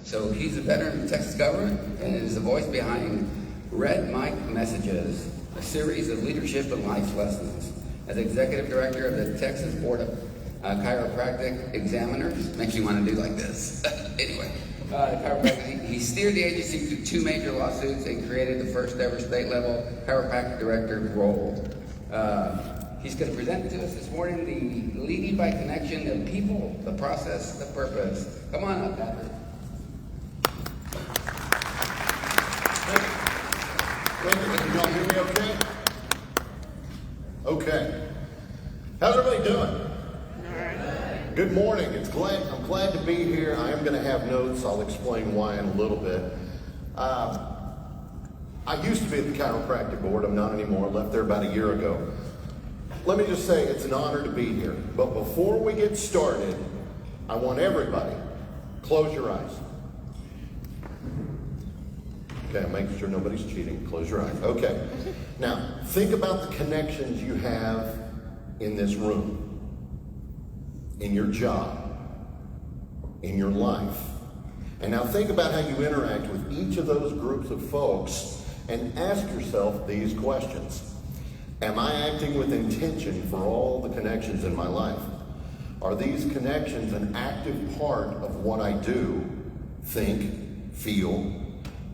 So he's a veteran of Texas government and is the voice behind Red Mic Messages, a series of leadership and life lessons. As executive director of the Texas Board of Chiropractic Examiners, makes you want to do like this. Anyway, chiropractic, he steered the agency through 2 major lawsuits and created the first ever state level chiropractic director role. He's going to present to us this morning the leading by connection, the people, the process, the purpose. Come on up, Patrick. Can y'all hear me okay? Okay. How's everybody doing? Good morning. I'm glad to be here. I am going to have notes. I'll explain why in a little bit. I used to be at the chiropractic board. I'm not anymore. I left there about a year ago. Let me just say it's an honor to be here. But before we get started, I want everybody, close your eyes. Okay, I'm making sure nobody's cheating. Close your eyes. Okay. Now, think about the connections you have in this room, in your job, in your life. And now think about how you interact with each of those groups of folks and ask yourself these questions. Am I acting with intention for all the connections in my life? Are these connections an active part of what I do, think, feel,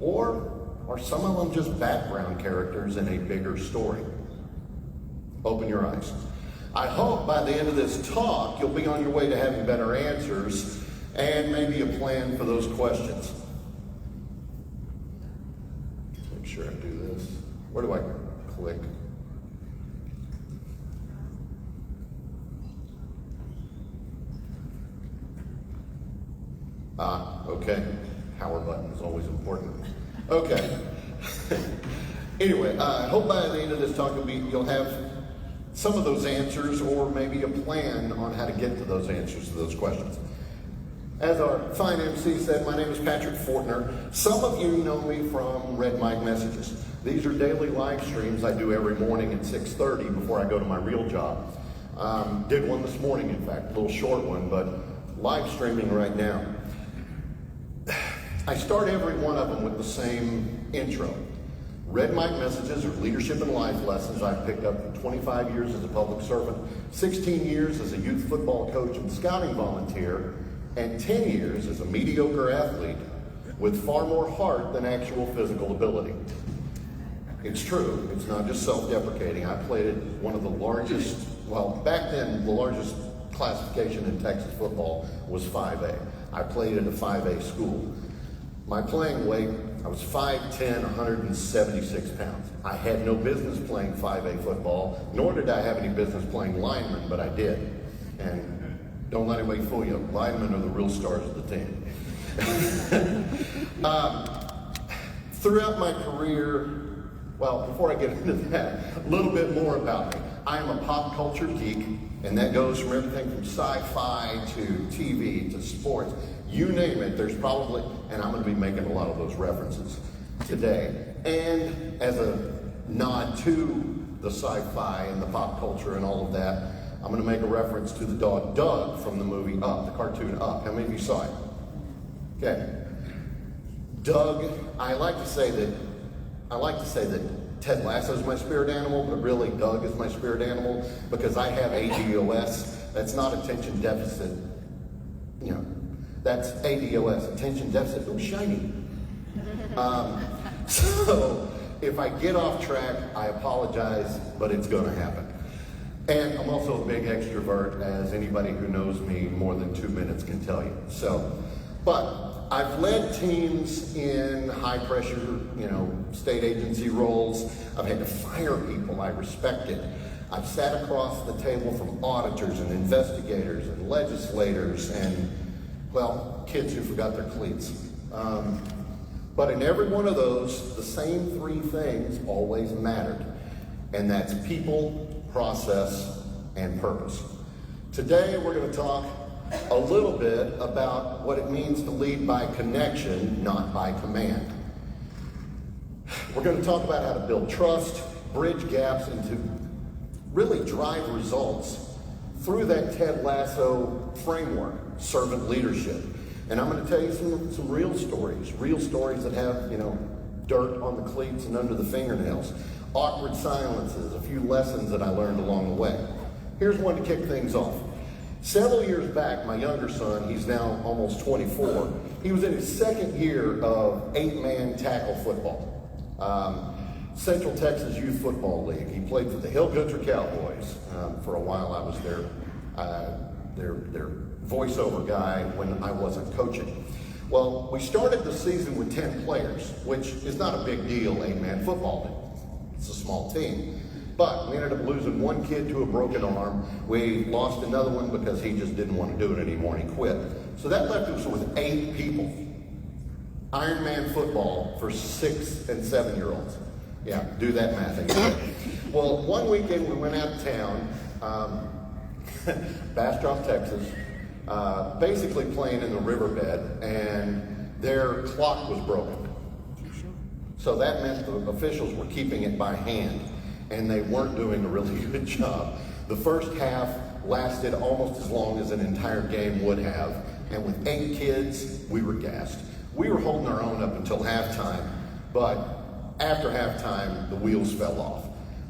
or are some of them just background characters in a bigger story? Open your eyes. I hope by the end of this talk, you'll be on your way to having better answers and maybe a plan for those questions. Make sure I do this. Where do I click? Okay. Power button is always important. Okay. Anyway, I hope by the end of this talk you'll have some of those answers or maybe a plan on how to get to those answers to those questions. As our fine MC said, my name is Patrick Fortner. Some of you know me from Red Mic Messages. These are daily live streams I do every morning at 6:30 before I go to my real job. Did one this morning, in fact, a little short one, but live streaming right now. I start every one of them with the same intro. Red Mic Messages are leadership and life lessons I've picked up for 25 years as a public servant, 16 years as a youth football coach and scouting volunteer, and 10 years as a mediocre athlete with far more heart than actual physical ability. It's true. It's not just self-deprecating. I played at one of the largest, well, back then, the largest classification in Texas football was 5A. I played at a 5A school. My playing weight, I was 5'10", 176 pounds. I had no business playing 5A football, nor did I have any business playing lineman, but I did. And don't let anybody fool you, linemen are the real stars of the team. Throughout my career, well, before I get into that, a little bit more about me. I am a pop culture geek, and that goes from everything from sci-fi to TV to sports. You name it, there's probably, and I'm going to be making a lot of those references today. And as a nod to the sci-fi and the pop culture and all of that, I'm going to make a reference to the dog Doug from the movie Up, the cartoon Up. How many of you saw it? Okay. Doug, I like to say that Ted Lasso is my spirit animal, but really Doug is my spirit animal because I have ADOS. That's not attention deficit, that's ADOS, attention deficit, oh shiny. So if I get off track, I apologize, but it's gonna happen. And I'm also a big extrovert, as anybody who knows me more than 2 minutes can tell you. But I've led teams in high pressure, state agency roles. I've had to fire people I respected. I've sat across the table from auditors and investigators and legislators and, well, kids who forgot their cleats. But in every one of those, the same 3 things always mattered. And that's people, process, and purpose. Today, we're going to talk a little bit about what it means to lead by connection, not by command. We're going to talk about how to build trust, bridge gaps, and to really drive results through that Ted Lasso framework, servant leadership. And I'm going to tell you some real stories that have, dirt on the cleats and under the fingernails, awkward silences, a few lessons that I learned along the way. Here's one to kick things off. Several years back, my younger son, he's now almost 24, he was in his second year of 8-man tackle football. Central Texas Youth Football League. He played for the Hill Country Cowboys. For a while I was their voiceover guy when I wasn't coaching. Well, we started the season with 10 players, which is not a big deal, 8-man football league. It's a small team. But we ended up losing one kid to a broken arm. We lost another one because he just didn't want to do it anymore and he quit. So that left us with 8 people. Ironman football for 6 and 7-year-olds. Yeah, do that math again. Well, one weekend we went out of town, Bastrop, Texas, basically playing in the riverbed, and their clock was broken. So that meant the officials were keeping it by hand, and they weren't doing a really good job. The first half lasted almost as long as an entire game would have, and with 8 kids, we were gassed. We were holding our own up until halftime, but after halftime, the wheels fell off.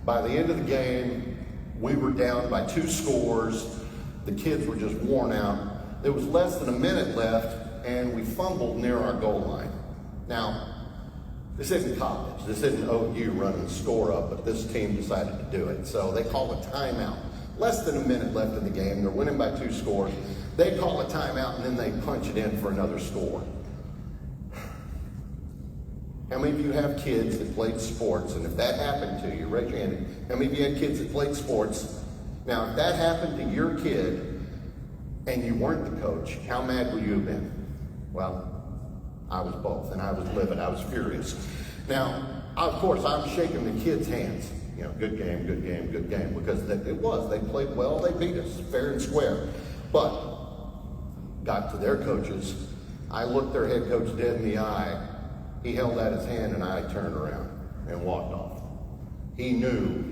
By the end of the game, we were down by 2 scores. The kids were just worn out. There was less than a minute left, and we fumbled near our goal line. Now, this isn't college. This isn't OU running the score up, but this team decided to do it. So they call a timeout. Less than a minute left in the game. They're winning by 2 scores. They call a timeout, and then they punch it in for another score. How many of you have kids that played sports? And if that happened to you, raise your hand. How many of you had kids that played sports? Now, if that happened to your kid and you weren't the coach, how mad would you have been? Well, I was both, and I was livid. I was furious. Now, of course, I was shaking the kids' hands. Good game, good game, good game, because it was. They played well. They beat us fair and square. But got to their coaches. I looked their head coach dead in the eye. He held out his hand, and I turned around and walked off. He knew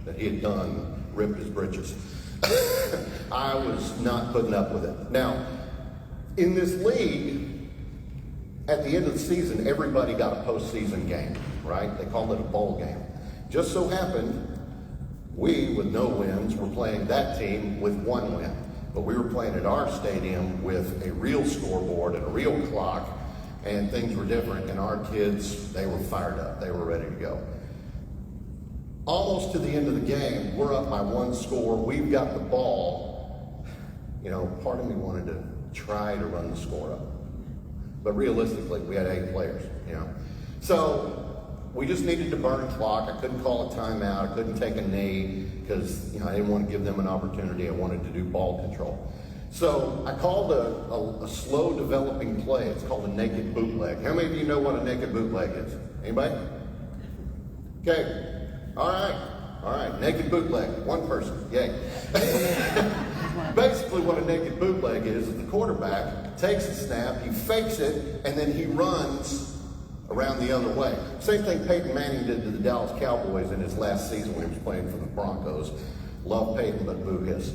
that he had ripped his britches. I was not putting up with it. Now, in this league, at the end of the season, everybody got a postseason game, right? They called it a bowl game. Just so happened, we, with no wins, were playing that team with 1 win. But we were playing at our stadium with a real scoreboard and a real clock, and things were different, and our kids, they were fired up. They were ready to go. Almost to the end of the game, we're up by 1 score. We've got the ball. Part of me wanted to try to run the score up. But realistically, we had 8 players, So we just needed to burn clock. I couldn't call a timeout. I couldn't take a knee because, I didn't want to give them an opportunity. I wanted to do ball control. So I called a slow developing play. It's called a naked bootleg. How many of you know what a naked bootleg is? Anybody? Okay. All right. Naked bootleg. 1 person. Yay. Basically what a naked bootleg is the quarterback takes a snap, he fakes it, and then he runs around the other way. Same thing Peyton Manning did to the Dallas Cowboys in his last season when he was playing for the Broncos. Love Peyton, but boo his.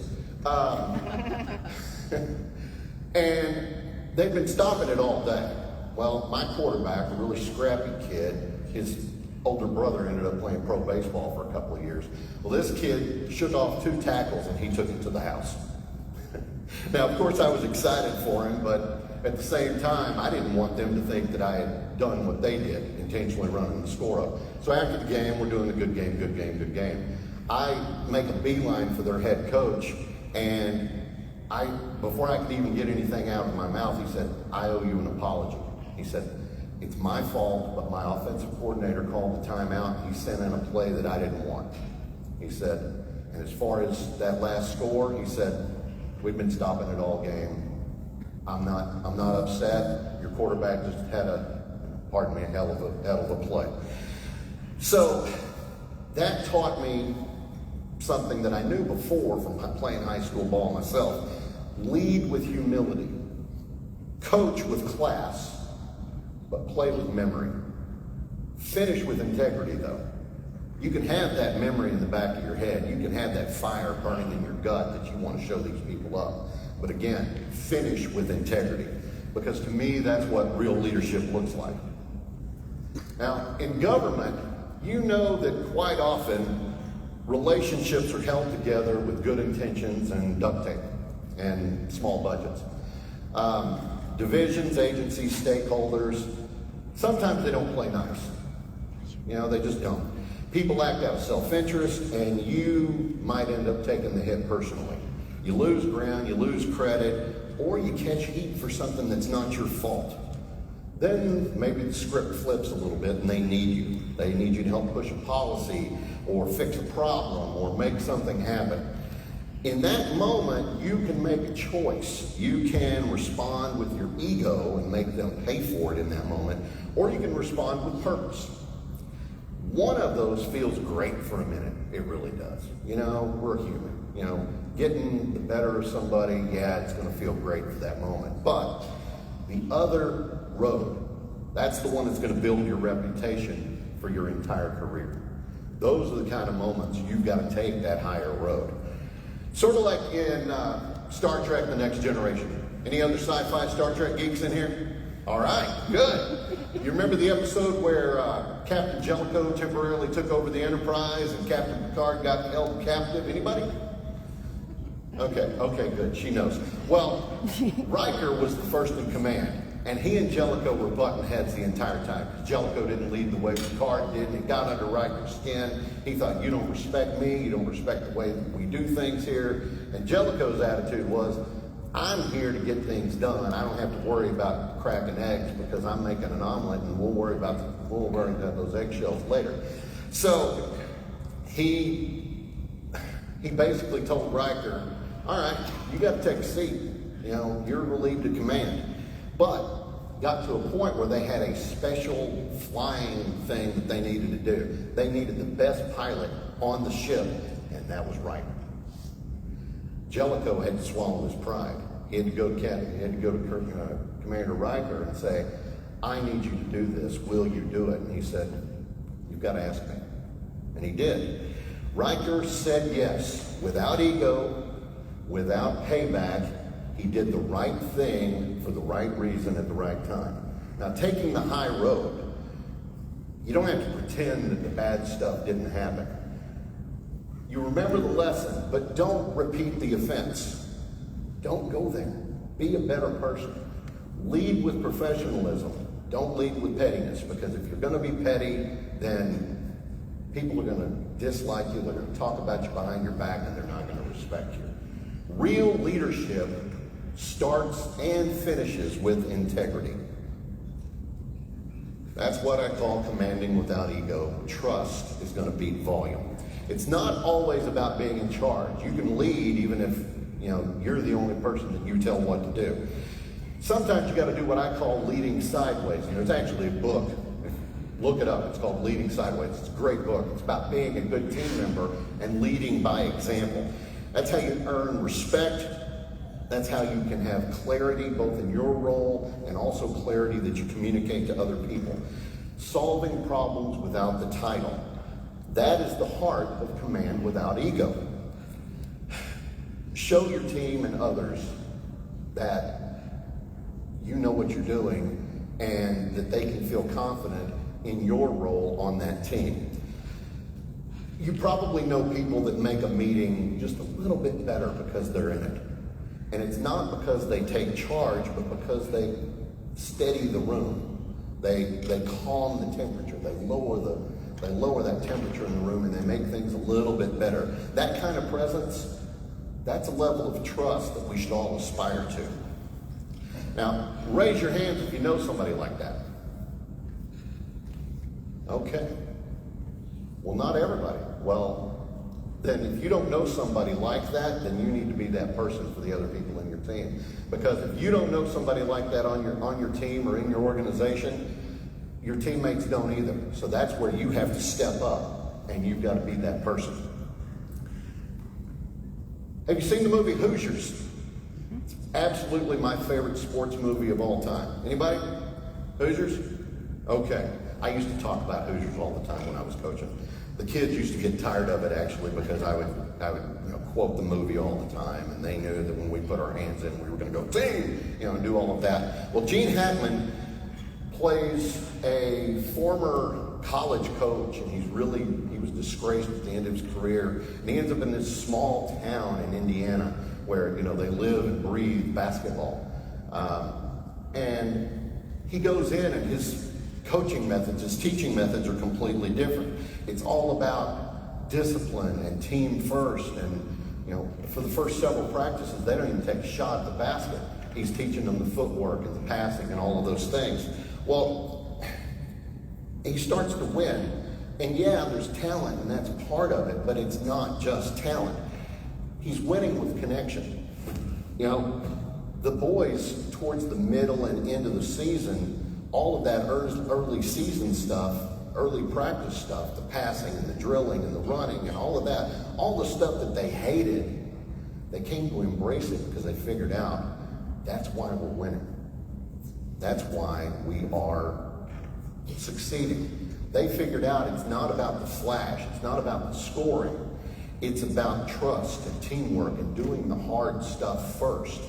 And they've been stopping it all day. Well, my quarterback, a really scrappy kid, his older brother ended up playing pro baseball for a couple of years. Well, this kid shook off 2 tackles and he took it to the house. Now, of course, I was excited for him, but at the same time, I didn't want them to think that I had done what they did, intentionally running the score up. So after the game, we're doing a good game, good game, good game. I make a beeline for their head coach, and before I could even get anything out of my mouth, he said, "I owe you an apology." He said, "It's my fault, but my offensive coordinator called the timeout. He sent in a play that I didn't want." He said, "And as far as that last score," he said, "we've been stopping it all game. I'm not upset. Your quarterback just had a hell of a play." So that taught me something that I knew before from playing high school ball myself. Lead with humility. Coach with class, but play with memory. Finish with integrity, though. You can have that memory in the back of your head. You can have that fire burning in your gut that you want to show these people up. But again, finish with integrity. because to me, that's what real leadership looks like. Now, in government, you know that quite often relationships are held together with good intentions and duct tape and small budgets. Divisions, agencies, stakeholders, sometimes they don't play nice. You know, they just don't. People act out of self-interest, and you might end up taking the hit personally. You lose ground, you lose credit, or you catch heat for something that's not your fault. Then maybe the script flips a little bit and they need you. They need you to help push a policy or fix a problem or make something happen. In that moment, you can make a choice. You can respond with your ego and make them pay for it in that moment, or you can respond with purpose. One of those feels great for a minute. It really does. You know, we're human. You know, getting the better of somebody, yeah, it's going to feel great for that moment. But the other road, that's the one that's going to build your reputation for your entire career. Those are the kind of moments you've got to take that higher road. Sort of like in Star Trek: The Next Generation. Any other sci-fi Star Trek geeks in here? All right, good. You remember the episode where Captain Jellicoe temporarily took over the Enterprise and Captain Picard got held captive? Anybody? Okay, good. She knows. Well, Riker was the first in command, and he and Jellicoe were butting heads the entire time. Jellicoe didn't lead the way Picard did, and it got under Riker's skin. He thought, you don't respect me, you don't respect the way that we do things here. And Jellicoe's attitude was, I'm here to get things done. I don't have to worry about cracking eggs because I'm making an omelet, and we'll worry about those eggshells later. So he basically told Riker, all right, you got to take a seat. You know, you're relieved of command. But got to a point where they had a special flying thing that they needed to do. They needed the best pilot on the ship, and that was Riker. Jellicoe had to swallow his pride. He had to go to Commander Riker and say, I need you to do this. Will you do it? And he said, you've got to ask me. And he did. Riker said yes, without ego, without payback. He did the right thing for the right reason at the right time. Now, taking the high road, you don't have to pretend that the bad stuff didn't happen. You remember the lesson, but don't repeat the offense. Don't go there. Be a better person. Lead with professionalism. Don't lead with pettiness, because if you're going to be petty, then people are going to dislike you, they're going to talk about you behind your back, and they're not going to respect you. Real leadership starts and finishes with integrity. That's what I call commanding without ego. Trust is going to beat volume. It's not always about being in charge. You can lead even if you're the only person that you tell what to do. Sometimes you got to do what I call leading sideways. It's actually a book. Look it up. It's called Leading Sideways. It's a great book. It's about being a good team member and leading by example. That's how you earn respect. That's how you can have clarity both in your role and also clarity that you communicate to other people. Solving problems without the title. That is the heart of command without ego. Show your team and others that you know what you're doing and that they can feel confident in your role on that team. You probably know people that make a meeting just a little bit better because they're in it. And it's not because they take charge, but because they steady the room. They calm the temperature. They lower that temperature in the room, and they make things a little bit better. That kind of presence, that's a level of trust that we should all aspire to. Now, raise your hands if you know somebody like that. Okay. Well, not everybody. Well, then if you don't know somebody like that, then you need to be that person for the other people in your team. Because if you don't know somebody like that on your team or in your organization, your teammates don't either. So that's where you have to step up, and you've got to be that person. Have you seen the movie Hoosiers? It's absolutely my favorite sports movie of all time. Anybody? Hoosiers? Okay. I used to talk about Hoosiers all the time when I was coaching. The kids used to get tired of it, actually, because I would would quote the movie all the time, and they knew that when we put our hands in, we were going to go team, and do all of that. Well, Gene Hackman plays a former college coach, and he was disgraced at the end of his career, and he ends up in this small town in Indiana where they live and breathe basketball, and he goes in, and his coaching methods, his teaching methods are completely different. It's all about discipline and team first, and for the first several practices, they don't even take a shot at the basket. He's teaching them the footwork and the passing and all of those things. Well, he starts to win, and yeah, there's talent, and that's part of it, but it's not just talent. He's winning with connection. The boys, towards the middle and end of the season, all of that early season stuff, early practice stuff, the passing and the drilling and the running and all of that, all the stuff that they hated, they came to embrace it because they figured out that's why we're winning. That's why we are succeeding. They figured out it's not about the flash, it's not about the scoring, it's about trust and teamwork and doing the hard stuff first.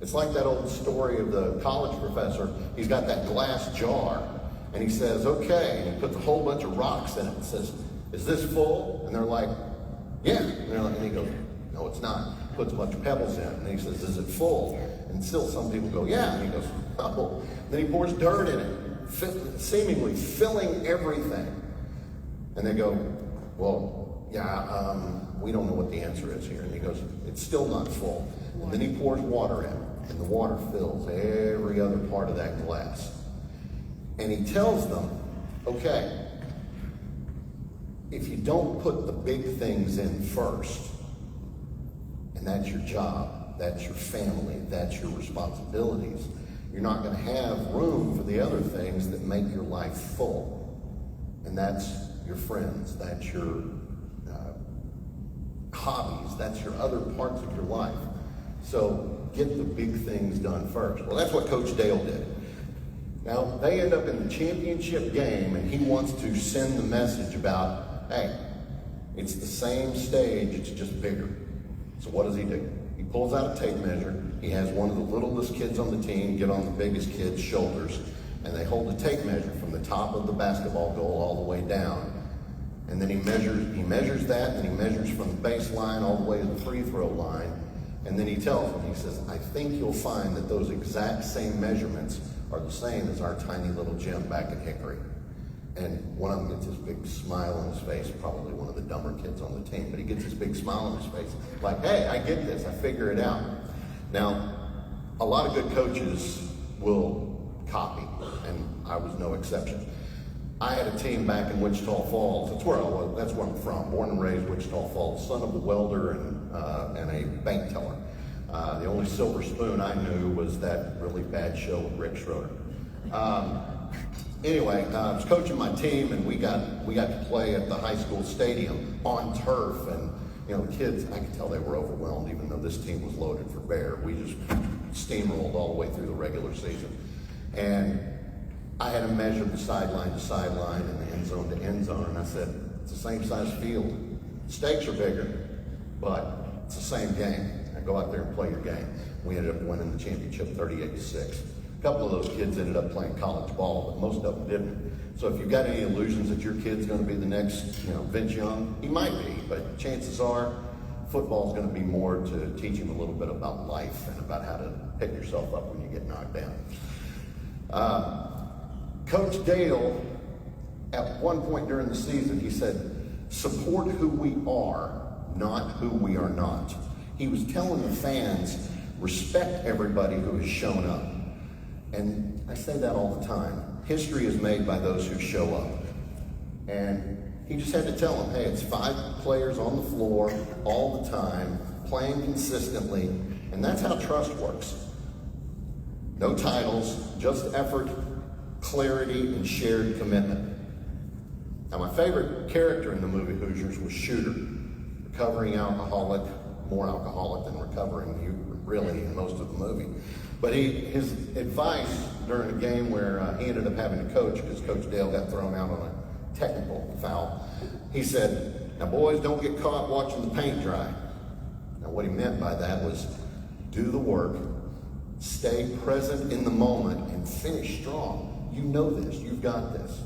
It's like that old story of the college professor. He's got that glass jar, and he says, okay, and he puts a whole bunch of rocks in it and says, is this full? And they're like, yeah. And he goes, no, it's not. Puts a bunch of pebbles in, and he says, is it full? And still some people go, yeah. And he goes, oh. Then he pours dirt in it, seemingly filling everything. And they go, well, yeah, we don't know what the answer is here. And he goes, it's still not full. And then he pours water in, and the water fills every other part of that glass. And he tells them, okay, if you don't put the big things in first, and that's your job, that's your family, that's your responsibilities, you're not going to have room for the other things that make your life full. And that's your friends, that's your hobbies, that's your other parts of your life. So get the big things done first. Well, that's what Coach Dale did. Now, they end up in the championship game, and he wants to send the message about, hey, it's the same stage, it's just bigger. So what does he do? He pulls out a tape measure. He has one of the littlest kids on the team get on the biggest kid's shoulders, and they hold the tape measure from the top of the basketball goal all the way down. And then he measures that, and he measures from the baseline all the way to the free throw line. And then he tells them, he says, I think you'll find that those exact same measurements are the same as our tiny little gym back at Hickory. And one of them gets this big smile on his face, probably one of the dumber kids on the team, but he gets this big smile on his face, like, hey, I get this, I figure it out. Now, a lot of good coaches will copy, and I was no exception. I had a team back in Wichita Falls. That's where I was. That's where I'm from. Born and raised Wichita Falls, son of a welder and a bank teller. The only silver spoon I knew was that really bad show with Rick Schroeder. Anyway, I was coaching my team, and we got to play at the high school stadium on turf, and the kids, I could tell they were overwhelmed, even though this team was loaded for bear. We just steamrolled all the way through the regular season, and I had to measure the sideline to sideline and the end zone to end zone, and I said, it's the same size field. The stakes are bigger, but it's the same game. I go out there and play your game. We ended up winning the championship 38-6. A couple of those kids ended up playing college ball, but most of them didn't. So if you've got any illusions that your kid's going to be the next, Vince Young, he might be, but chances are football's going to be more to teach him a little bit about life and about how to pick yourself up when you get knocked down. Coach Dale, at one point during the season, he said, support who we are, not who we are not. He was telling the fans, respect everybody who has shown up. And I say that all the time. History is made by those who show up. And he just had to tell them, hey, it's 5 players on the floor all the time, playing consistently, and that's how trust works. No titles, just effort, clarity, and shared commitment. Now, my favorite character in the movie Hoosiers was Shooter, recovering alcoholic, more alcoholic than recovering, really, in most of the movie. But his advice during a game where he ended up having to coach because Coach Dale got thrown out on a technical foul, he said, now boys, don't get caught watching the paint dry. Now what he meant by that was do the work, stay present in the moment, and finish strong. You know this, you've got this.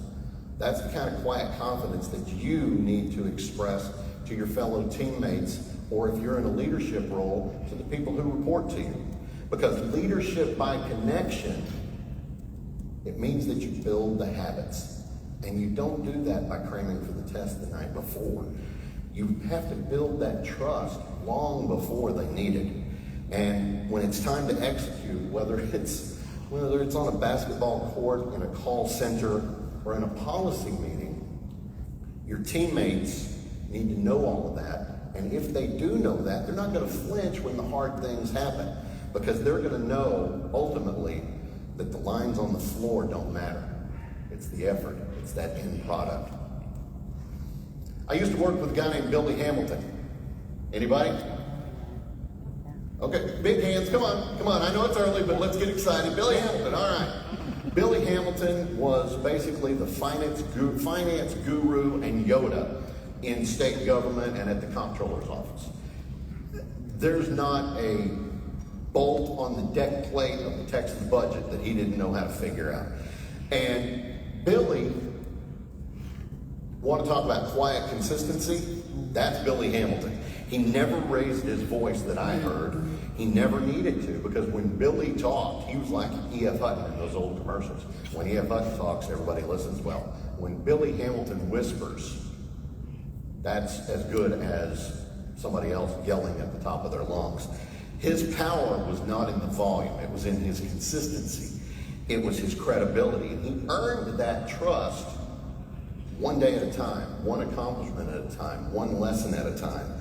That's the kind of quiet confidence that you need to express to your fellow teammates, or if you're in a leadership role, to the people who report to you. Because leadership by connection, it means that you build the habits. And you don't do that by cramming for the test the night before. You have to build that trust long before they need it. And when it's time to execute, whether it's on a basketball court, in a call center, or in a policy meeting, your teammates need to know all of that. And if they do know that, they're not going to flinch when the hard things happen, because they're going to know ultimately that the lines on the floor don't matter. It's the effort. It's that end product. I used to work with a guy named Billy Hamilton. Anybody? Okay, big hands. Come on. I know it's early, but let's get excited. Billy Hamilton, all right. Billy Hamilton was basically the finance guru and Yoda in state government and at the comptroller's office. There's not a bolt on the deck plate of the Texas budget that he didn't know how to figure out. And Billy, want to talk about quiet consistency? That's Billy Hamilton. He never raised his voice that I heard. He never needed to, because when Billy talked, he was like E.F. Hutton in those old commercials. When E.F. Hutton talks, everybody listens well. When Billy Hamilton whispers, that's as good as somebody else yelling at the top of their lungs. His power was not in the volume. It was in his consistency. It was his credibility. And he earned that trust one day at a time, one accomplishment at a time, one lesson at a time.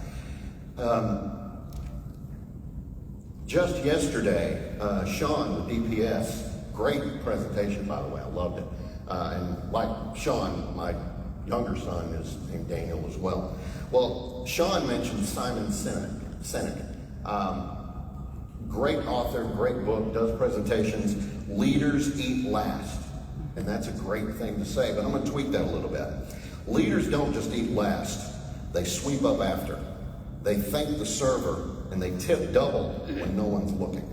Just yesterday, Sean with DPS, great presentation, by the way, I loved it. And like Sean, my younger son is named Daniel as well. Well, Sean mentioned Simon Sinek. Great author, great book, does presentations. Leaders eat last. And that's a great thing to say, but I'm going to tweak that a little bit. Leaders don't just eat last, they sweep up after. They thank the server, and they tip double when no one's looking.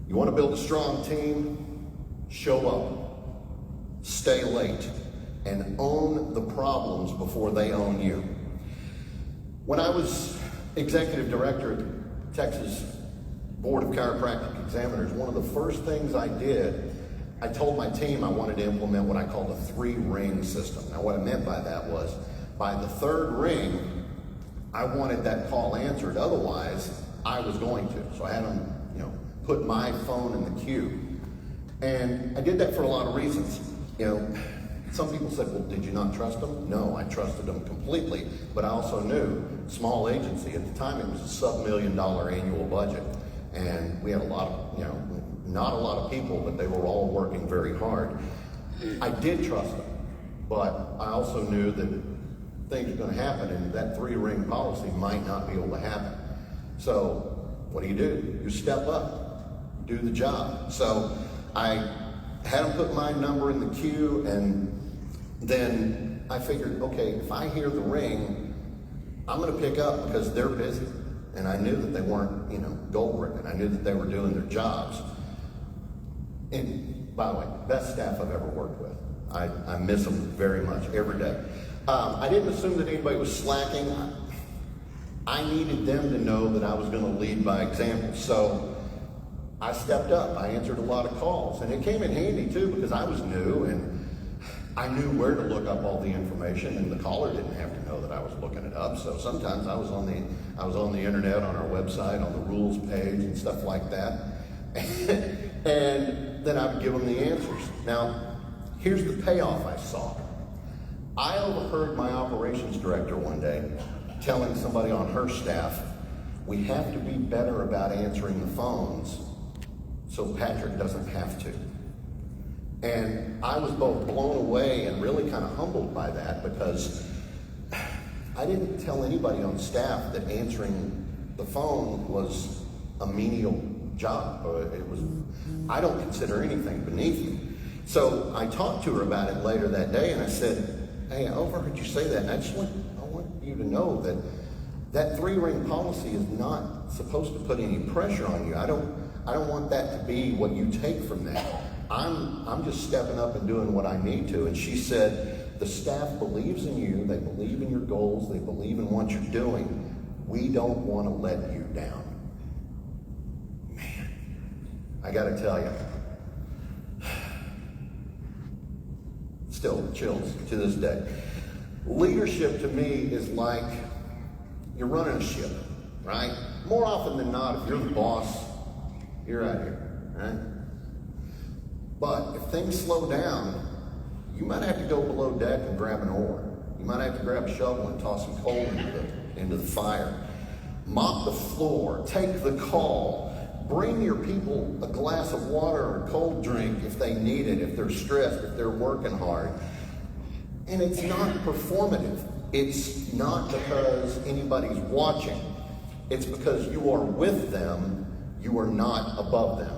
You want to build a strong team? Show up, stay late, and own the problems before they own you. When I was executive director at the Texas Board of Chiropractic Examiners, one of the first things I did, I told my team I wanted to implement what I called a 3-ring system. Now what I meant by that was, by the 3rd ring, I wanted that call answered. Otherwise, I was going to. So I had them, put my phone in the queue. And I did that for a lot of reasons. Some people said, well, did you not trust them? No, I trusted them completely. But I also knew, small agency, at the time it was a sub-$1 million annual budget. And we had a lot of, not a lot of people, but they were all working very hard. I did trust them, but I also knew that things were going to happen, and that 3-ring policy might not be able to happen. So what do? You step up, do the job. So I had them put my number in the queue, and then I figured, okay, if I hear the ring, I'm going to pick up because they're busy. And I knew that they weren't, gold brick, and I knew that they were doing their jobs. And by the way, best staff I've ever worked with. I miss them very much every day. I didn't assume that anybody was slacking. I needed them to know that I was going to lead by example. So I stepped up. I answered a lot of calls. And it came in handy, too, because I was new, and I knew where to look up all the information, and the caller didn't have to know that I was looking it up. So sometimes I was on the internet, on our website, on the rules page and stuff like that. And then I would give them the answers. Now, here's the payoff I saw. I overheard my operations director one day telling somebody on her staff, we have to be better about answering the phones so Patrick doesn't have to. And I was both blown away and really kind of humbled by that, because I didn't tell anybody on staff that answering the phone was a menial job. I don't consider anything beneath me. So I talked to her about it later that day, and I said, hey, I overheard you say that, and I want you to know that that 3-ring policy is not supposed to put any pressure on you. I don't want that to be what you take from that. I'm just stepping up and doing what I need to. And she said, the staff believes in you, they believe in your goals, they believe in what you're doing. We don't want to let you down. Man, I gotta tell you, still chills to this day. Leadership to me is like you're running a ship, right? More often than not, if you're the boss, you're out here, right? But if things slow down, you might have to go below deck and grab an oar. You might have to grab a shovel and toss some coal into the fire. Mop the floor, take the call, bring your people a glass of water or a cold drink if they need it, if they're stressed, if they're working hard. And it's not performative. It's not because anybody's watching. It's because you are with them, you are not above them.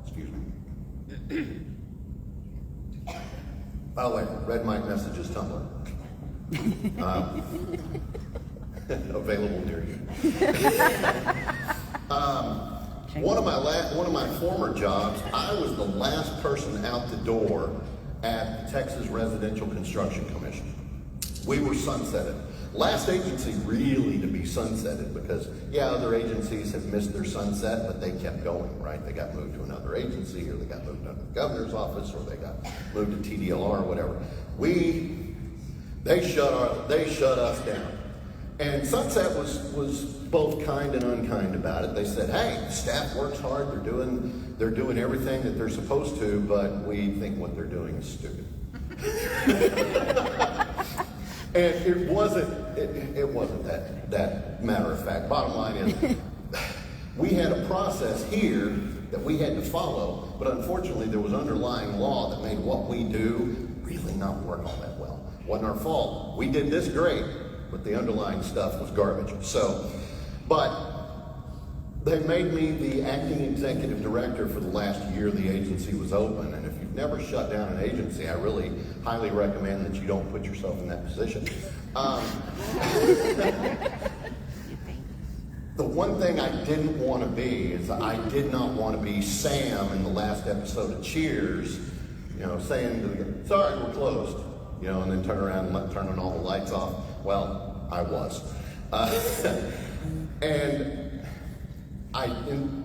Excuse me. By the way, red mic messages Tumblr. Available near you. One of my former jobs, I was the last person out the door at the Texas Residential Construction Commission. We were sunsetted. Last agency really to be sunsetted because, yeah, other agencies have missed their sunset, but they kept going, right? They got moved to another agency, or they got moved to the governor's office, or they got moved to TDLR or whatever. They shut us down. And Sunset was both kind and unkind about it. They said, hey, staff works hard, they're doing everything that they're supposed to, but we think what they're doing is stupid. And it wasn't that matter of fact. Bottom line is, we had a process here that we had to follow, but unfortunately there was underlying law that made what we do really not work all that well. Wasn't our fault. We did this great, but the underlying stuff was garbage. But they made me the acting executive director for the last year the agency was open. And if you've never shut down an agency, I really highly recommend that you don't put yourself in that position. The one thing I didn't want to be is I did not want to be Sam in the last episode of Cheers, saying to the guy, sorry, we're closed, and then turn around and turning all the lights off. Well, I was. And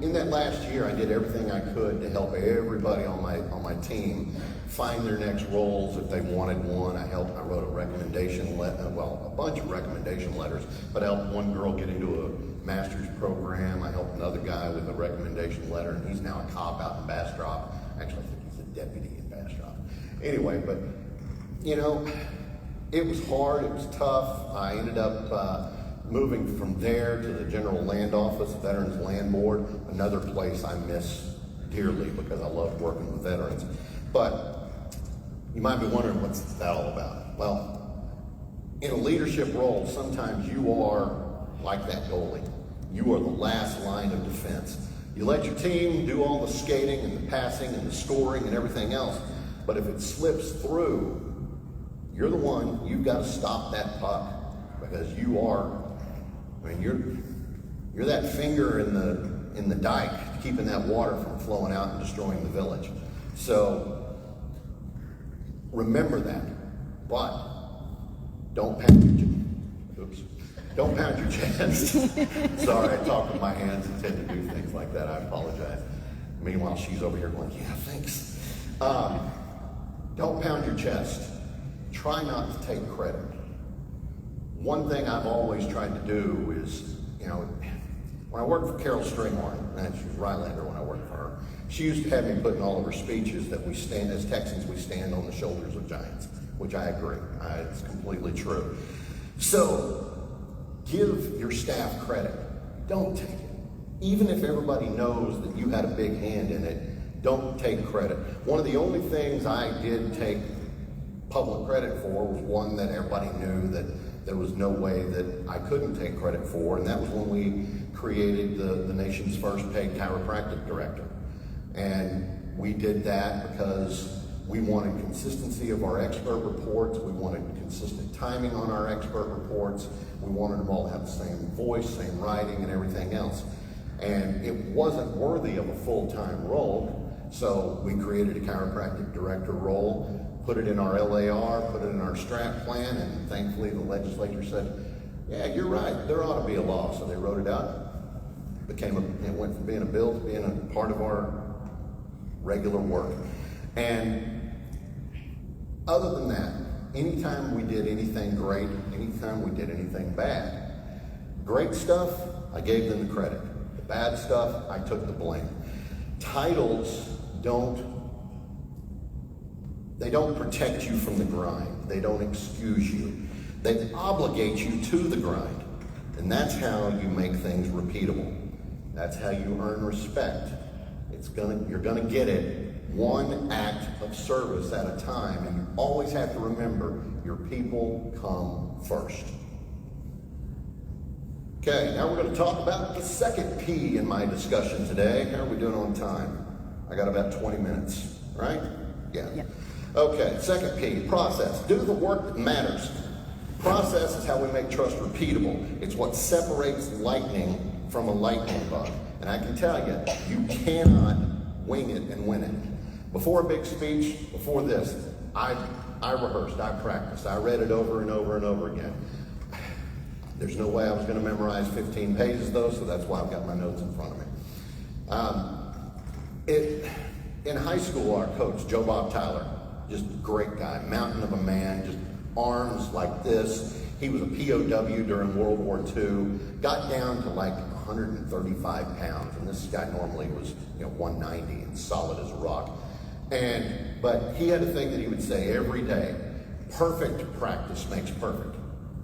in that last year, I did everything I could to help everybody on my team find their next roles if they wanted one. I wrote a recommendation letter, a bunch of recommendation letters, but I helped one girl get into a master's program. I helped another guy with a recommendation letter, and he's now a cop out in Bastrop. Actually, I think he's a deputy in Bastrop. Anyway, but it was hard, it was tough. I ended up moving from there to the General Land Office, Veterans Land Board, another place I miss dearly because I love working with veterans. But you might be wondering, what's that all about? Well, in a leadership role, sometimes you are like that goalie. You are the last line of defense. You let your team do all the skating and the passing and the scoring and everything else, but if it slips through, you're the one, you've got to stop that puck because you're that finger in the dike keeping that water from flowing out and destroying the village. So remember that, but don't pound your chest. Sorry, I talk with my hands and tend to do things like that. I apologize. Meanwhile, she's over here going, yeah, thanks. Don't pound your chest. Try not to take credit. One thing I've always tried to do is, when I worked for Carol Stringhorn, and she was Rylander when I worked for her, she used to have me put in all of her speeches that we stand, as Texans, we stand on the shoulders of giants, which I agree. It's completely true. So, give your staff credit. Don't take it. Even if everybody knows that you had a big hand in it, don't take credit. One of the only things I did take public credit for was one that everybody knew that there was no way that I couldn't take credit for, and that was when we created the nation's first paid chiropractic director. And we did that because We wanted consistency of our expert reports. We wanted consistent timing on our expert reports. We wanted them all to have the same voice, same writing, and everything else. And it wasn't worthy of a full-time role, so we created a chiropractic director role, put it in our LAR, put it in our strat plan, and thankfully the legislature said, yeah, you're right, there ought to be a law. So they wrote it out. It went from being a bill to being a part of our regular work. And other than that, anytime we did anything great, anytime we did anything bad, great stuff, I gave them the credit. The bad stuff, I took the blame. Titles don't protect you from the grind. They don't excuse you. They obligate you to the grind. And that's how you make things repeatable. That's how you earn respect. You're gonna get it one act of service at a time, and you always have to remember your people come first. Okay, now we're going to talk about the second P in my discussion today. How are we doing on time? I got about 20 minutes, right? Yeah. Okay, second P, process. Do the work that matters. Process is how we make trust repeatable. It's what separates lightning from a lightning bug. And I can tell you, you cannot wing it and win it. Before a big speech, before this, I rehearsed, I practiced, I read it over and over and over again. There's no way I was going to memorize 15 pages though, so that's why I've got my notes in front of me. In high school, our coach, Joe Bob Tyler, just a great guy, mountain of a man, just arms like this. He was a POW during World War II, got down to like 135 pounds, and this guy normally was 190 and solid as a rock. But he had a thing that he would say every day: perfect practice makes perfect.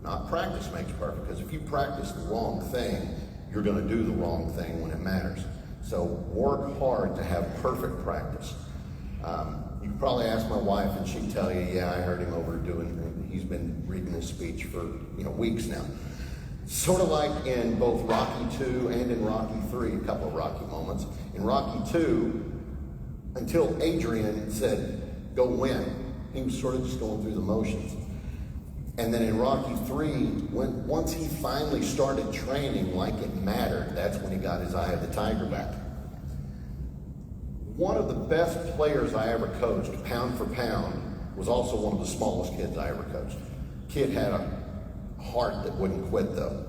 Not practice makes perfect, because if you practice the wrong thing, you're going to do the wrong thing when it matters. So work hard to have perfect practice. You could probably ask my wife and she'd tell you, yeah, I heard him he's been reading this speech for weeks now. Sort of like in both Rocky II and in Rocky III, a couple of Rocky moments. In Rocky II, until Adrian said, go win, he was sort of just going through the motions. And then in Rocky III, once he finally started training like it mattered, that's when he got his eye of the tiger back. One of the best players I ever coached, pound for pound, was also one of the smallest kids I ever coached. Kid had a heart that wouldn't quit though.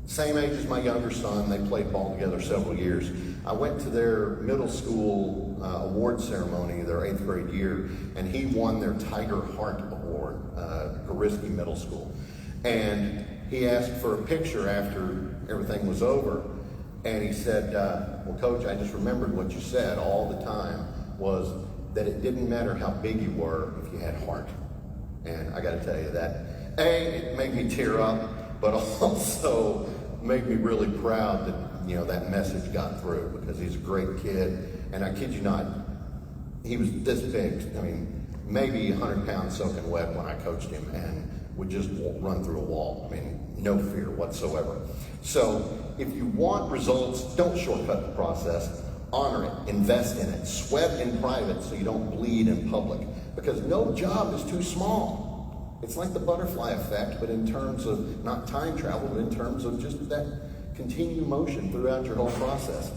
Same age as my younger son, they played ball together several years. I went to their middle school award ceremony, their 8th grade year, and he won their Tiger Heart Award, Goriski Middle School. And he asked for a picture after everything was over, and he said, well, Coach, I just remembered what you said all the time, was that it didn't matter how big you were if you had heart. And I got to tell you that, it made me tear up, but also made me really proud that that message got through, because he's a great kid. And I kid you not, he was this big. I mean, maybe 100 pounds soaking wet when I coached him, and would just run through a wall. I mean, no fear whatsoever. So if you want results, don't shortcut the process. Honor it, invest in it, sweat in private so you don't bleed in public, because no job is too small. It's like the butterfly effect, but in terms of not time travel, but in terms of just that continued motion throughout your whole process.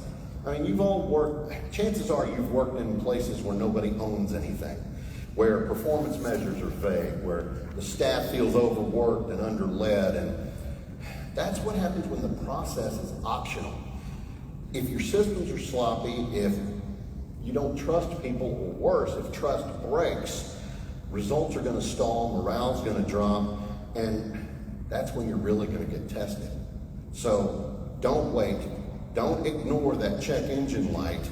I mean, you've all worked, chances are you've worked in places where nobody owns anything, where performance measures are vague, where the staff feels overworked and underled, and that's what happens when the process is optional. If your systems are sloppy, if you don't trust people, or worse, if trust breaks, results are going to stall, morale's going to drop, and that's when you're really going to get tested. So don't wait. Don't ignore that check engine light.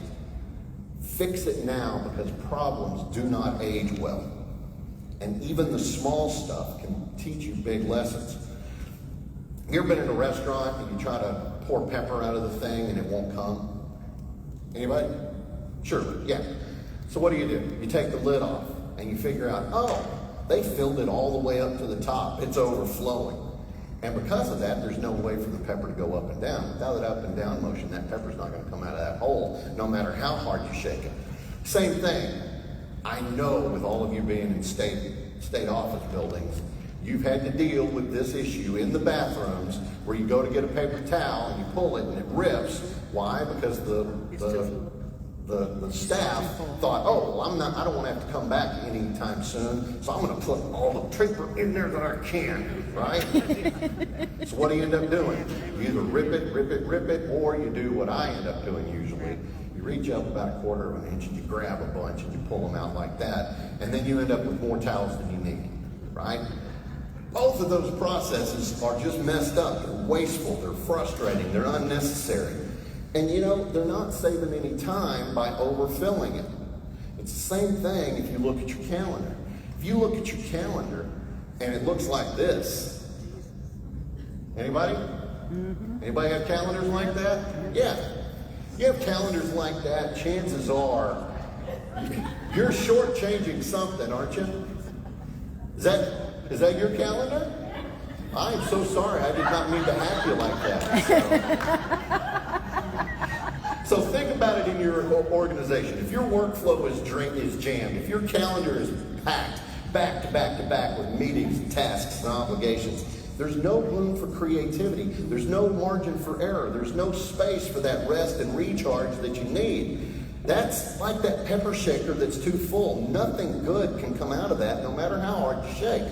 Fix it now, because problems do not age well. And even the small stuff can teach you big lessons. You ever been in a restaurant and you try to pour pepper out of the thing and it won't come? Anybody? Sure, yeah. So what do? You take the lid off and you figure out, oh, they filled it all the way up to the top. It's overflowing. And because of that, there's no way for the pepper to go up and down. Without that up and down motion, that pepper's not going to come out of that hole, no matter how hard you shake it. Same thing. I know with all of you being in state office buildings, you've had to deal with this issue in the bathrooms where you go to get a paper towel and you pull it and it rips. Why? Because the staff thought, oh, well, I don't want to have to come back anytime soon, so I'm going to put all the paper in there that I can, right? So what do you end up doing? You either rip it, or you do what I end up doing usually. You reach up about a quarter of an inch and you grab a bunch and you pull them out like that, and then you end up with more towels than you need, right? Both of those processes are just messed up. They're wasteful, they're frustrating, they're unnecessary. And you know, they're not saving any time by overfilling it. It's the same thing if you look at your calendar. If you look at your calendar and it looks like this. Anybody? Anybody have calendars like that? Yeah. You have calendars like that, chances are you're shortchanging something, aren't you? Is that your calendar? I am so sorry. I did not mean to have you like that. So think about it in your organization. If your workflow is jammed, if your calendar is packed back to back to back with meetings, and tasks, and obligations, there's no room for creativity. There's no margin for error. There's no space for that rest and recharge that you need. That's like that pepper shaker that's too full. Nothing good can come out of that, no matter how hard you shake.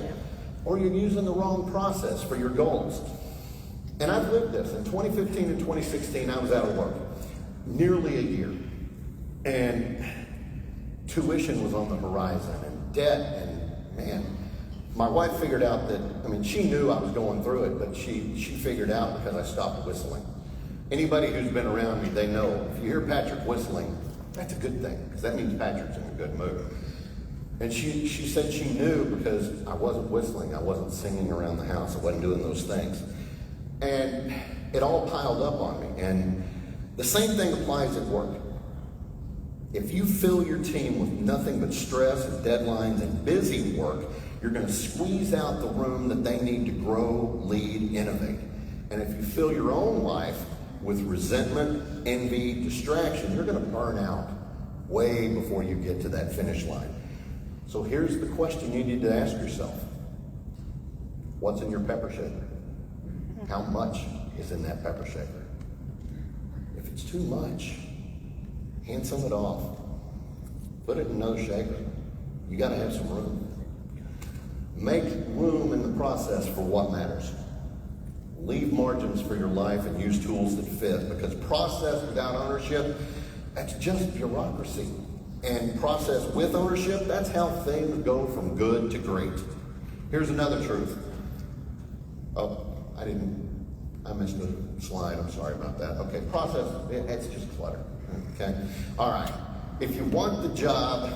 Or you're using the wrong process for your goals. And I've lived this. In 2015 and 2016, I was out of work. Nearly a year. And tuition was on the horizon, and debt, and man, my wife figured out that, she knew I was going through it, but she figured out because I stopped whistling. Anybody who's been around me, they know if you hear Patrick whistling, that's a good thing, because that means Patrick's in a good mood. And she said she knew because I wasn't whistling, I wasn't singing around the house, I wasn't doing those things. And it all piled up on me. And the same thing applies at work. If you fill your team with nothing but stress and deadlines and busy work, you're going to squeeze out the room that they need to grow, lead, innovate. And if you fill your own life with resentment, envy, distraction, you're going to burn out way before you get to that finish line. So here's the question you need to ask yourself. What's in your pepper shaker? How much is in that pepper shaker? If it's too much, hand some of it off. Put it in another shaker. You got to have some room. Make room in the process for what matters. Leave margins for your life and use tools that fit, because process without ownership, that's just bureaucracy. And process with ownership, that's how things go from good to great. Here's another truth. Oh, I missed the slide. I'm sorry about that. Okay, process, it's just clutter. Okay, all right. If you want the job,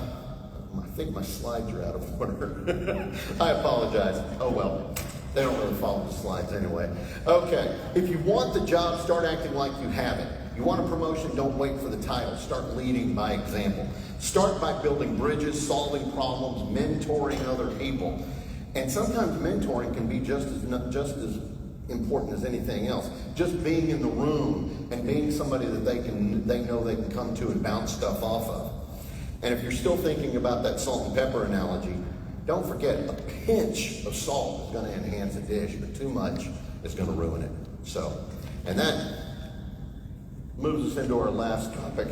I think my slides are out of order. I apologize. Oh well, they don't really follow the slides anyway. Okay, if you want the job, start acting like you have it. You want a promotion, don't wait for the title. Start leading by example. Start by building bridges, solving problems, mentoring other people. And sometimes mentoring can be just as important as anything else. Just being in the room and being somebody that they know they can come to and bounce stuff off of. And if you're still thinking about that salt and pepper analogy, don't forget a pinch of salt is going to enhance a dish, but too much is going to ruin it. So, and that moves us into our last topic.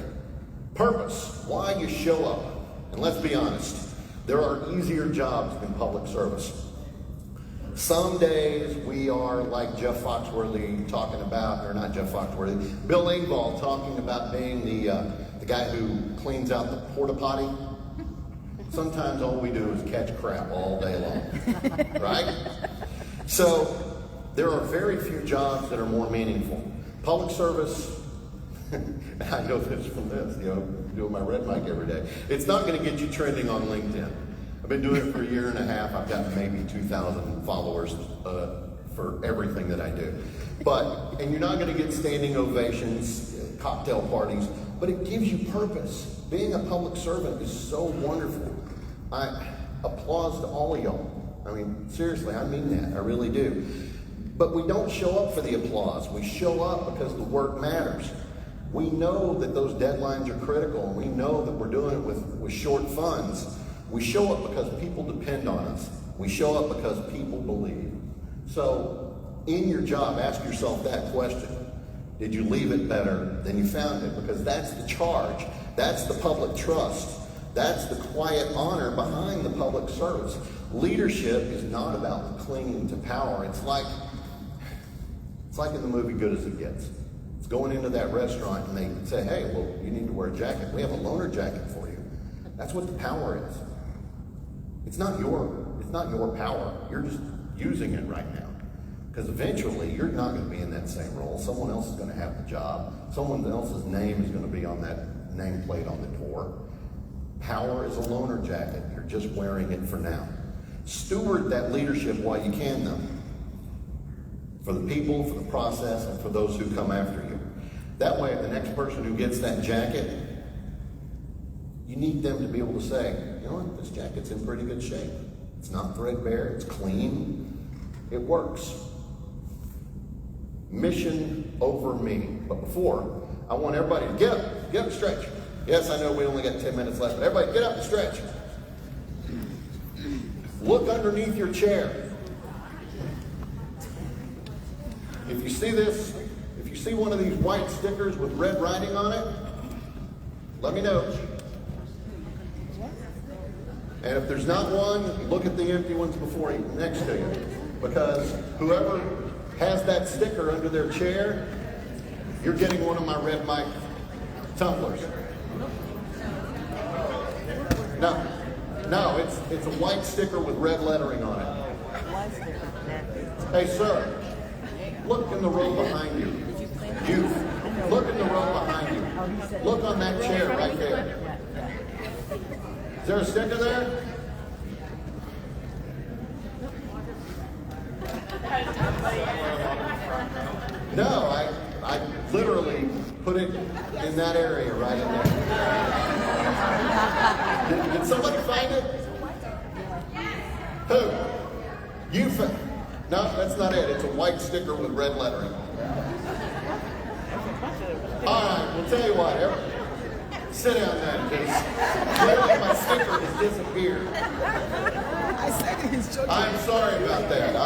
Purpose, why you show up. And let's be honest, there are easier jobs than public service. Some days we are like Jeff Foxworthy talking about, or not Jeff Foxworthy, Bill Engvall talking about being the guy who cleans out the porta potty. Sometimes all we do is catch crap all day long, right? So there are very few jobs that are more meaningful. Public service, I know this from this, doing my red mic every day. It's not going to get you trending on LinkedIn. I've been doing it for a year and a half. I've got maybe 2,000 followers for everything that I do. And you're not going to get standing ovations, cocktail parties, but it gives you purpose. Being a public servant is so wonderful. I applause to all of y'all. Seriously, I mean that. I really do. But we don't show up for the applause. We show up because the work matters. We know that those deadlines are critical, and we know that we're doing it with short funds. We show up because people depend on us. We show up because people believe. So in your job, ask yourself that question. Did you leave it better than you found it? Because that's the charge. That's the public trust. That's the quiet honor behind the public service. Leadership is not about clinging to power. It's like in the movie Good as It Gets. It's going into that restaurant and they say, hey, well, you need to wear a jacket. We have a loaner jacket for you. That's what the power is. It's not your power. You're just using it right now. Because eventually you're not going to be in that same role. Someone else is going to have the job. Someone else's name is going to be on that nameplate on the door. Power is a loaner jacket. You're just wearing it for now. Steward that leadership while you can, though. For the people, for the process, and for those who come after you. That way, the next person who gets that jacket, you need them to be able to say, you know what, this jacket's in pretty good shape. It's not threadbare, it's clean, it works. Mission over me. But before, I want everybody to get up and stretch. Yes, I know we only got 10 minutes left, but everybody get up and stretch. Look underneath your chair. If you see this, if you see one of these white stickers with red writing on it, let me know. And if there's not one, look at the empty ones before you, next to you. Because whoever has that sticker under their chair, you're getting one of my red mic tumblers. No, it's a white sticker with red lettering on it. Hey, sir, look in the row behind you. Youth, look in the row behind you. Look on that chair right there. Is there a sticker there? No, I literally put it in that area right in there. Did somebody find it? Who? You found? No, that's not it. It's a white sticker with red lettering. All right, we'll tell you what. Sit down then, because clearly my sticker has disappeared. I'm sorry about that.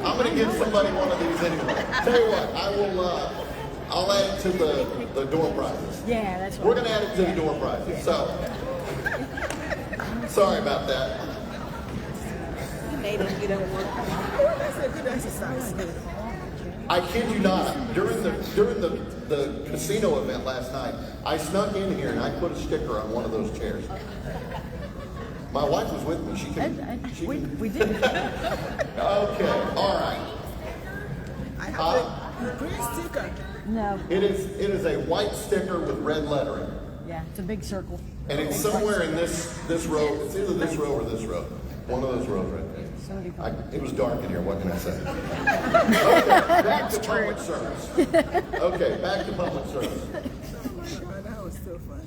I'm going to give somebody one of these anyway. Tell you what, I'll add it to the door prizes. Yeah, that's right. We're going to add it to the door prizes. So, sorry about that. You made it get over work. That's a good exercise. I kid you not. During the casino event last night, I snuck in here and I put a sticker on one of those chairs. My wife was with me. She can. We did. Okay. All right. I have a green sticker. No. It is a white sticker with red lettering, Yeah, it's a big circle. and it's somewhere in this row. It's either this row or this row. One of those rows right there. It was dark in here. What can I say? Okay, back to public service. Okay, back to public service. Oh, that was so fun.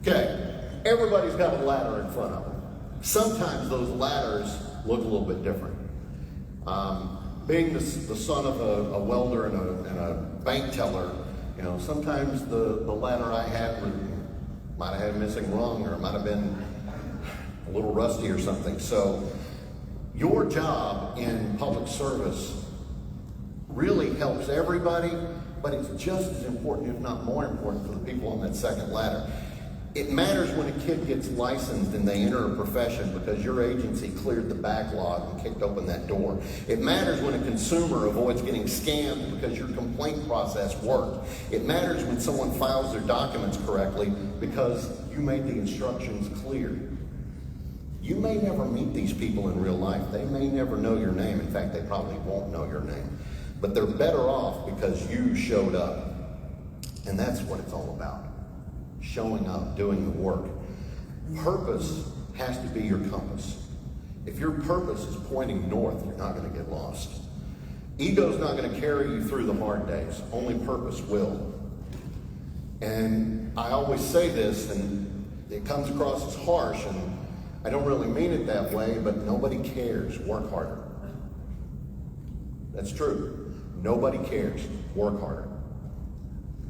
Okay, everybody's got a ladder in front of them. Sometimes those ladders look a little bit different. Being the son of a welder and a bank teller, you know, sometimes the ladder I had might have had a missing rung, or it might have been a little rusty or something. So your job in public service really helps everybody, but it's just as important, if not more important, for the people on that second ladder. It matters when a kid gets licensed and they enter a profession because your agency cleared the backlog and kicked open that door. It matters when a consumer avoids getting scammed because your complaint process worked. It matters when someone files their documents correctly because you made the instructions clear. You may never meet these people in real life. They may never know your name. In fact, they probably won't know your name. But they're better off because you showed up. And that's what it's all about. Showing up, doing the work. Purpose has to be your compass. If your purpose is pointing north, you're not going to get lost. Ego's not going to carry you through the hard days. Only purpose will. And I always say this, and it comes across as harsh, and I don't really mean it that way, but nobody cares. Work harder. That's true. Nobody cares. Work harder.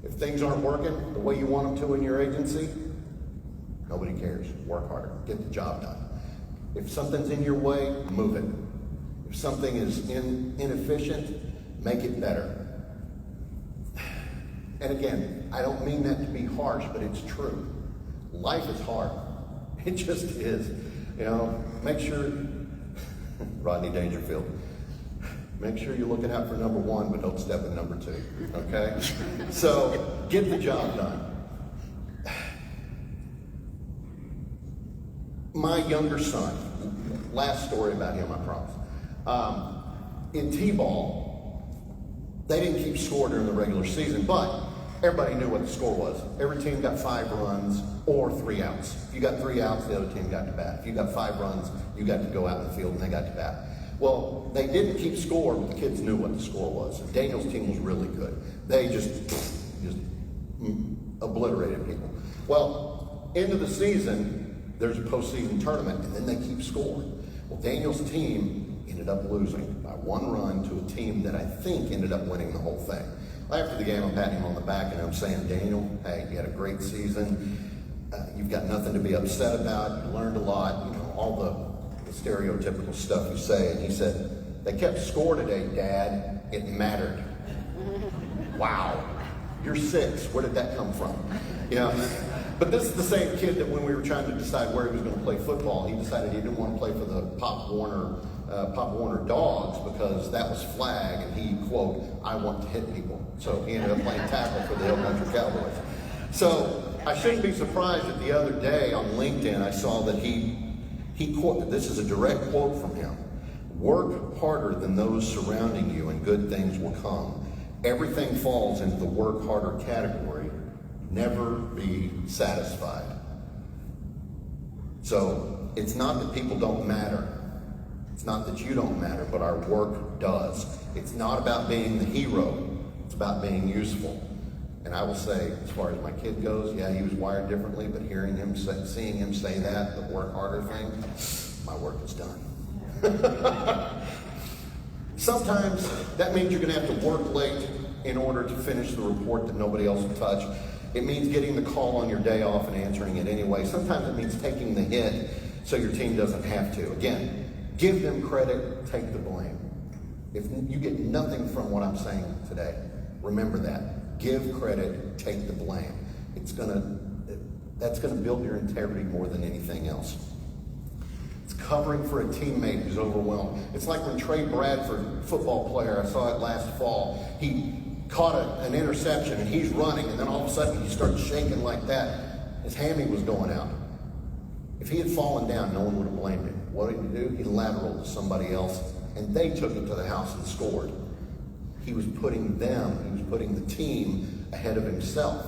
If things aren't working the way you want them to in your agency, nobody cares. Work harder. Get the job done. If something's in your way, move it. If something is inefficient, make it better. And again, I don't mean that to be harsh, but it's true. Life is hard. It just is. You know, make sure, Rodney Dangerfield, make sure you're looking out for number one, but don't step in number two, okay? So, get the job done. My younger son, last story about him, I promise. In T-ball, they didn't keep score during the regular season, but everybody knew what the score was. Every team got 5 runs or 3 outs. If you got 3 outs, the other team got to bat. If you got 5 runs, you got to go out in the field and they got to bat. Well, they didn't keep score, but the kids knew what the score was. And Daniel's team was really good. They just obliterated people. Well, end of the season, there's a postseason tournament, and then they keep score. Well, Daniel's team ended up losing by 1 run to a team that I think ended up winning the whole thing. After the game, I'm patting him on the back and I'm saying, Daniel, hey, you had a great season. You've got nothing to be upset about. You learned a lot. You know, all the stereotypical stuff you say. And he said, they kept score today, Dad. It mattered. Wow. You're 6. Where did that come from? You know, but this is the same kid that when we were trying to decide where he was going to play football, he decided he didn't want to play for the Pop Warner Dogs because that was flag, and he, quote, I want to hit people. So he ended up playing tackle for the Hill Country Cowboys. So I shouldn't be surprised that the other day on LinkedIn I saw that he quoted, this is a direct quote from him, work harder than those surrounding you and good things will come. Everything falls into the work harder category. Never be satisfied. So it's not that people don't matter. It's not that you don't matter, but our work does. It's not about being the hero. It's about being useful. And I will say, as far as my kid goes, yeah, he was wired differently, but seeing him say that, the work harder thing, my work is done. Sometimes that means you're going to have to work late in order to finish the report that nobody else will touch. It means getting the call on your day off and answering it anyway. Sometimes it means taking the hit so your team doesn't have to. Again, give them credit, take the blame. If you get nothing from what I'm saying today, remember that. Give credit, take the blame. That's gonna build your integrity more than anything else. It's covering for a teammate who's overwhelmed. It's like when Trey Bradford, football player, I saw it last fall, he caught an interception and he's running, and then all of a sudden he starts shaking like that. His hammy was going out. If he had fallen down, no one would have blamed him. What did he do? He lateraled to somebody else, and they took it to the house and scored. He was putting the team ahead of himself.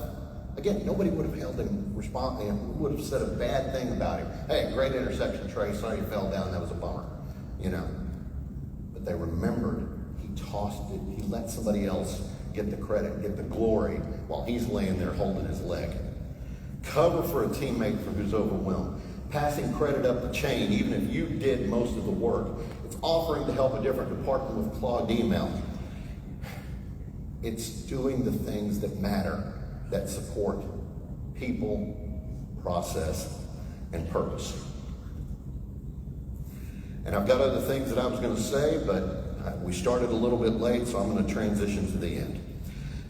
Again, nobody would have held him responsible, would have said a bad thing about him. Hey, great interception, Trey. Sorry you fell down. That was a bummer. You know. But they remembered. He tossed it. He let somebody else get the credit, get the glory, while he's laying there holding his leg. Cover for a teammate who's overwhelmed. Passing credit up the chain, even if you did most of the work. It's offering to help a different department with clogged email. It's doing the things that matter, that support people, process, and purpose. And I've got other things that I was going to say, but we started a little bit late, so I'm going to transition to the end.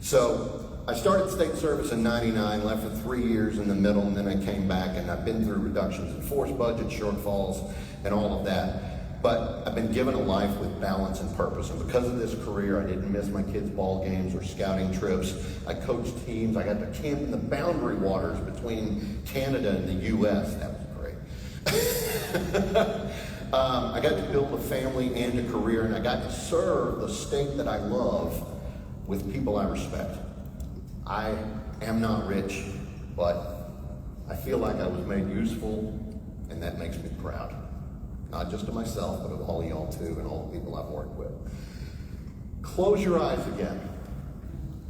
So I started state service in '99, left for 3 years in the middle, and then I came back, and I've been through reductions in force budget, shortfalls, and all of that. But I've been given a life with balance and purpose, and because of this career, I didn't miss my kids' ball games or scouting trips. I coached teams. I got to camp in the boundary waters between Canada and the U.S. That was great. I got to build a family and a career, and I got to serve the state that I love with people I respect. I am not rich, but I feel like I was made useful, and that makes me proud. Not just of myself, but of all of y'all too, and all the people I've worked with. Close your eyes again,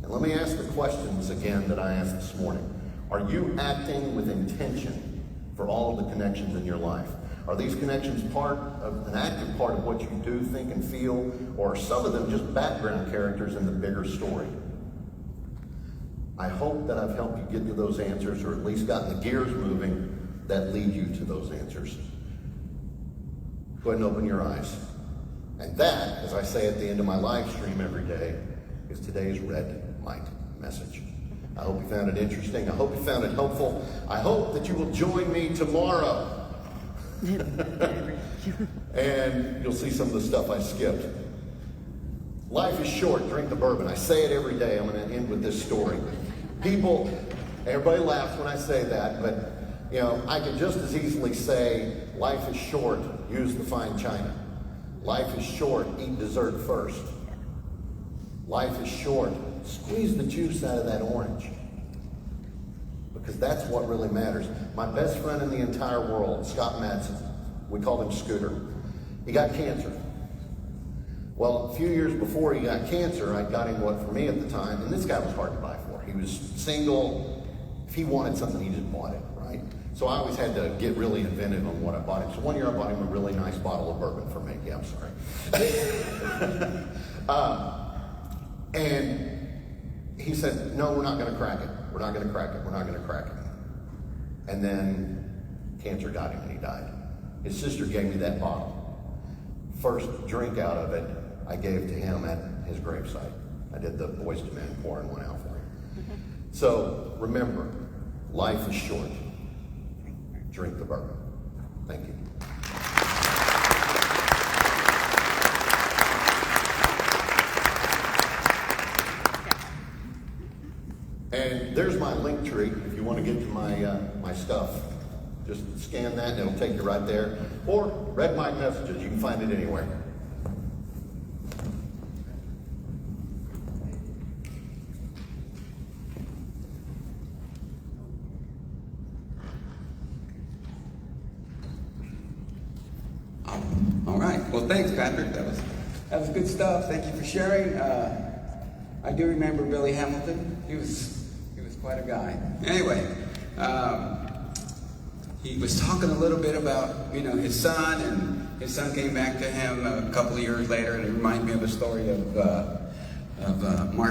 and let me ask the questions again that I asked this morning. Are you acting with intention for all of the connections in your life? Are these connections an active part of what you do, think, and feel, or are some of them just background characters in the bigger story? I hope that I've helped you get to those answers, or at least gotten the gears moving that lead you to those answers. Go ahead and open your eyes. And that, as I say at the end of my live stream every day, is today's red mic message. I hope you found it interesting. I hope you found it helpful. I hope that you will join me tomorrow. And you'll see some of the stuff I skipped. Life is short, drink the bourbon. I say it every day. I'm going to end with this story. People, everybody laughs when I say that, but I could just as easily say, life is short, use the fine china. Life is short, eat dessert first. Life is short, squeeze the juice out of that orange. Because that's what really matters. My best friend in the entire world, Scott Madsen, we called him Scooter. He got cancer. Well, a few years before he got cancer, I got him what for me at the time, and this guy was hard to buy for. He was single. If he wanted something, he just bought it, right? So I always had to get really inventive on what I bought him. So one year I bought him a really nice bottle of bourbon for me. Yeah, I'm sorry. And he said, no, we're not going to crack it. We're not going to crack it. We're not going to crack it. And then cancer got him and he died. His sister gave me that bottle. First drink out of it, I gave to him at his gravesite. I did the Boys to Men pouring one out for him. So remember, life is short. Drink the bourbon. Thank you. And there's my link tree if you want to get to my stuff. Just scan that and it'll take you right there. Or Red Mike Messages, you can find it anywhere. All right. Well, thanks, Patrick. That was good stuff. Thank you for sharing. I do remember Billy Hamilton. He was quite a guy. Anyway, he was talking a little bit about his son, and his son came back to him a couple of years later, and it reminded me of a story of Mark.